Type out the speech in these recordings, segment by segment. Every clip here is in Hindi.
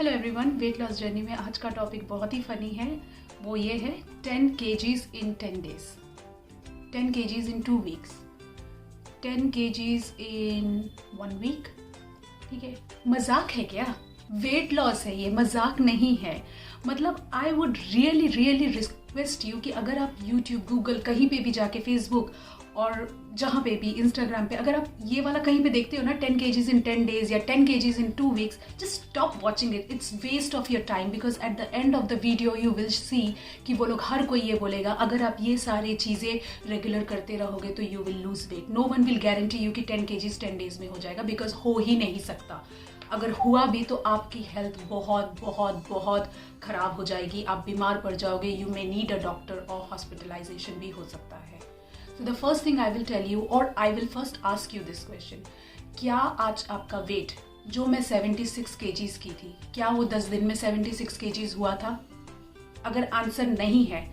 Hello everyone, weight loss journey में आज का टॉपिक बहुत ही फनी है। वो ये है 10 kgs in 10 days, 10 kgs in 2 weeks, 10 kgs in 1 week। ठीक है, मजाक है क्या? वेट लॉस है ये, मजाक नहीं है। मतलब I would really request you कि अगर आप यूट्यूब, गूगल, कहीं पे भी जाके, फेसबुक और जहाँ पे भी, इंस्टाग्राम पे, अगर आप ये वाला कहीं पे देखते हो ना 10 kgs इन 10 days या 10 kgs in 2 weeks, just stop watching it. It's waste of your time because at the end of the video you will see कि वो लोग, हर कोई ये बोलेगा अगर आप ये सारी चीज़ें रेगुलर करते रहोगे तो you will lose weight. No one will guarantee you कि 10 kgs 10 days में हो जाएगा, बिकॉज हो ही नहीं सकता। अगर हुआ भी तो आपकी हेल्थ बहुत बहुत बहुत खराब हो जाएगी, आप बीमार पड़ जाओगे, you may need a doctor और हॉस्पिटलाइजेशन भी हो सकता है। So the first thing I will tell you, or I will first ask you this question, क्या आज आपका वेट, जो मैं 76 kgs की थी, क्या वो 10 दिन में 76 kgs हुआ था? अगर आंसर नहीं है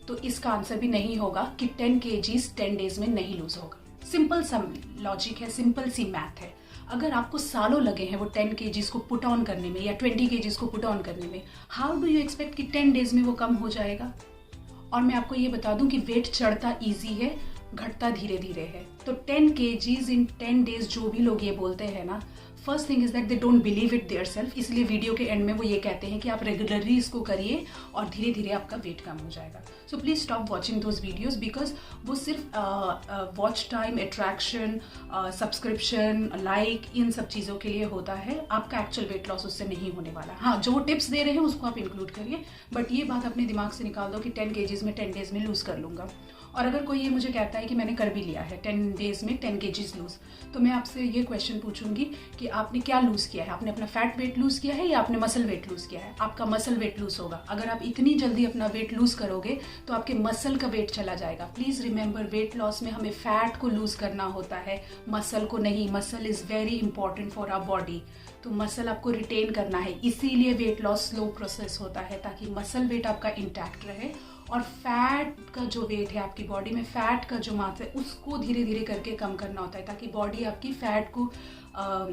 तो इसका आंसर भी नहीं होगा कि 10 kgs 10 days में नहीं लूज होगा। सिंपल सा लॉजिक है, सिंपल सी मैथ है। अगर आपको सालों लगे हैं वो 10 kgs को पुट ऑन करने में या 20 kgs को पुट ऑन करने में, हाउ डू यू एक्सपेक्ट कि 10 days में वो कम हो जाएगा? और मैं आपको ये बता दूं कि वेट चढ़ता ईजी है, घटता धीरे धीरे है। तो 10 kgs इन 10 days जो भी लोग ये बोलते हैं ना, first thing is that they don't believe it their self. इसलिए वीडियो के एंड में वो ये कहते हैं कि आप रेगुलरली इसको करिए और धीरे धीरे आपका वेट कम हो जाएगा। So please stop watching those videos, because वो सिर्फ watch time, attraction, subscription, like, इन सब चीज़ों के लिए होता है। आपका एक्चुअल वेट लॉस उससे नहीं होने वाला। हाँ, जो वो टिप्स दे रहे हैं उसको आप इंक्लूड करिए, बट ये बात अपने दिमाग से निकाल दो कि 10 kgs में 10 days में लूज कर लूंगा। और अगर कोई ये मुझे कहता है कि मैंने कर भी लिया है 10 days में 10 kgs लूज, तो मैं आपसे ये क्वेश्चन पूछूंगी कि आपने क्या लूज किया है? आपने अपना फैट वेट लूज किया है या आपने मसल वेट लूज किया है? आपका मसल वेट लूज होगा। अगर आप इतनी जल्दी अपना वेट लूज करोगे तो आपके मसल का वेट चला जाएगा। प्लीज रिमेंबर, वेट लॉस में हमें फैट को लूज करना होता है, मसल को नहीं। Muscle is very important for our body, तो मसल आपको रिटेन करना है। इसीलिए वेट लॉस स्लो प्रोसेस होता है, ताकि मसल वेट आपका इंटैक्ट रहे और फैट का जो वेट है आपकी बॉडी में, फैट का जो मास है, उसको धीरे धीरे करके कम करना होता है, ताकि बॉडी आपकी फैट को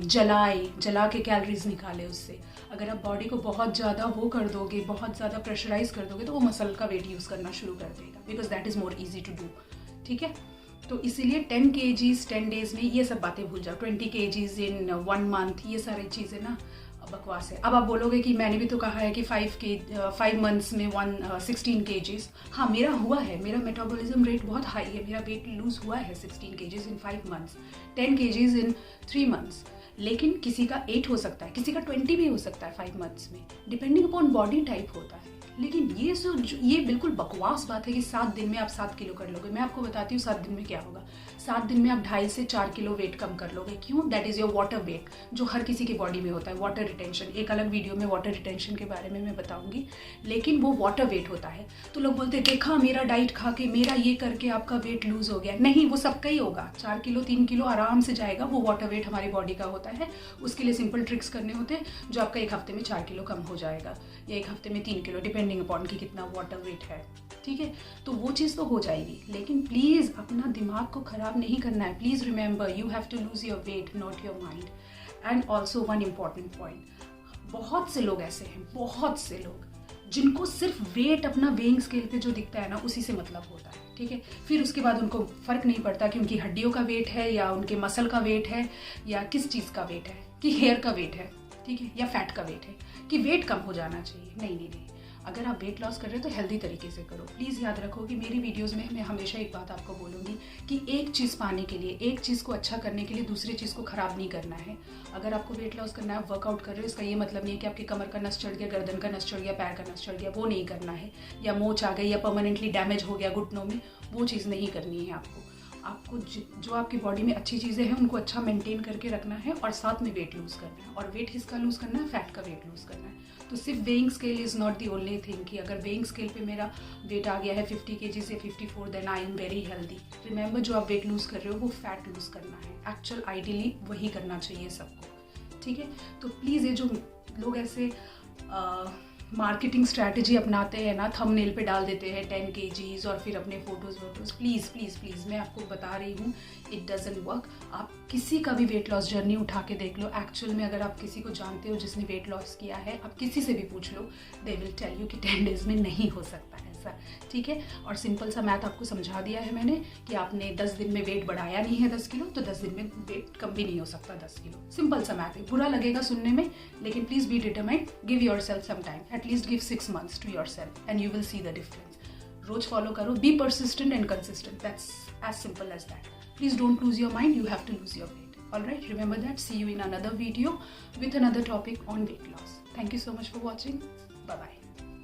जला के कैलोरीज निकाले उससे। अगर आप बॉडी को बहुत ज़्यादा वो कर दोगे, बहुत ज़्यादा प्रेशराइज कर दोगे, तो वो मसल का वेट यूज़ करना शुरू कर देगा, because that is more easy to do. ठीक है, तो इसीलिए 10 kgs 10 days में ये सब बातें भूल जाओ। 20 kgs इन 1 month, ये सारी चीज़ें ना बकवास है। अब आप बोलोगे कि मैंने भी तो कहा है कि 5 months में 16 kgs। हाँ, मेरा हुआ है, मेरा मेटाबॉलिज्म रेट बहुत हाई है, मेरा वेट लूज हुआ है 16 kgs इन 5 months, 10 kgs इन 3 months। लेकिन किसी का 8 हो सकता है, किसी का 20 भी हो सकता है 5 months में, डिपेंडिंग अपॉन बॉडी टाइप होता है। लेकिन ये बिल्कुल बकवास बात है कि 7 दिन में आप 7 किलो कर लोगे। मैं आपको बताती हूँ 7 दिन में क्या होगा। 7 दिन में आप 2.5 से 4 किलो वेट कम कर लोगे। क्यों? That is your water weight, जो हर किसी के बॉडी में होता है। वाटर रिटेंशन, एक अलग वीडियो में वाटर रिटेंशन के बारे में मैं बताऊंगी, लेकिन वो वाटर वेट होता है। तो लोग बोलते हैं देखा, मेरा डाइट खा के, मेरा ये करके आपका वेट लूज हो गया। नहीं, वो सबका ही होगा। 4 किलो 3 किलो आराम से जाएगा। वो वाटर वेट हमारी बॉडी का होता है। उसके लिए सिंपल ट्रिक्स करने होते हैं, जो आपका एक हफ्ते में 4 किलो कम हो जाएगा, या एक हफ्ते में 3 किलो, डिपेंडिंग अपॉन कि कितना वाटर वेट है। ठीक है, तो वो चीज़ तो हो जाएगी, लेकिन प्लीज़ अपना दिमाग को खराब नहीं करना है। Please remember, you have to lose your weight, not your mind. And also one important point, बहुत से लोग ऐसे हैं, बहुत से लोग, जिनको सिर्फ वेट अपना वेइंग स्केल पे जो दिखता है ना, उसी से मतलब होता है। ठीक है, फिर उसके बाद उनको फ़र्क नहीं पड़ता कि उनकी हड्डियों का वेट है या उनके मसल का वेट है या किस चीज़ का वेट है, कि हेयर का वेट है, ठीक है, या फैट का वेट है, कि वेट कम हो जाना चाहिए। नहीं, अगर आप वेट लॉस कर रहे हो तो हेल्दी तरीके से करो। प्लीज़ याद रखो कि मेरी वीडियोस में मैं हमेशा एक बात आपको बोलूँगी कि एक चीज़ पाने के लिए, एक चीज़ को अच्छा करने के लिए दूसरी चीज़ को ख़राब नहीं करना है। अगर आपको वेट लॉस करना है, वर्कआउट कर रहे हो, इसका ये मतलब नहीं है कि आपके कमर का नस चढ़ गया, गर्दन का नस चढ़ गया, पैर का नस चढ़ गया, वो नहीं करना है। या मोच आ गई, या परमानेंटली डैमेज हो गया घुटनों में, वो चीज़ नहीं करनी है आपको। जो आपकी बॉडी में अच्छी चीज़ें हैं उनको अच्छा मेंटेन करके रखना है, और साथ में वेट लूज़ करना है। और वेट किसका लूज़ करना है? फैट का वेट लूज़ करना है। तो सिर्फ weighing scale is not the only thing, कि अगर वेइंग स्केल पे मेरा वेट आ गया है 50 kg से 54, then I am very healthy. Remember, जो आप वेट लूज़ कर रहे हो वो फैट लूज़ करना है। एक्चुअल आइडियली वही करना चाहिए सबको। ठीक है, तो प्लीज़ ये जो लोग ऐसे मार्केटिंग स्ट्रैटेजी अपनाते हैं ना, थंबनेल पे डाल देते हैं 10 kgs और फिर अपने फोटोज़ प्लीज़ प्लीज़ प्लीज़ मैं आपको बता रही हूँ, इट डजंट वर्क। आप किसी का भी वेट लॉस जर्नी उठा के देख लो, एक्चुअल में अगर आप किसी को जानते हो जिसने वेट लॉस किया है, आप किसी से भी पूछ लो, दे विल टेल यू कि 10 डेज़ में नहीं हो सकता ऐसा, ठीक है। और सिंपल सा मैथ आपको समझा दिया है मैंने कि आपने 10 दिन में वेट बढ़ाया नहीं है 10 किलो, तो 10 दिन में वेट कम भी नहीं हो सकता 10 किलो। सिंपल सा मैथ है, बुरा लगेगा सुनने में, लेकिन please be determined, give yourself some time, at least give 6 months to yourself and you will see the difference. रोज फॉलो करो, be persistent and consistent, that's as simple as that. Please don't lose your mind, you have to lose your weight. Alright, remember that. See you in another video with another topic on weight loss. Thank you so much for watching.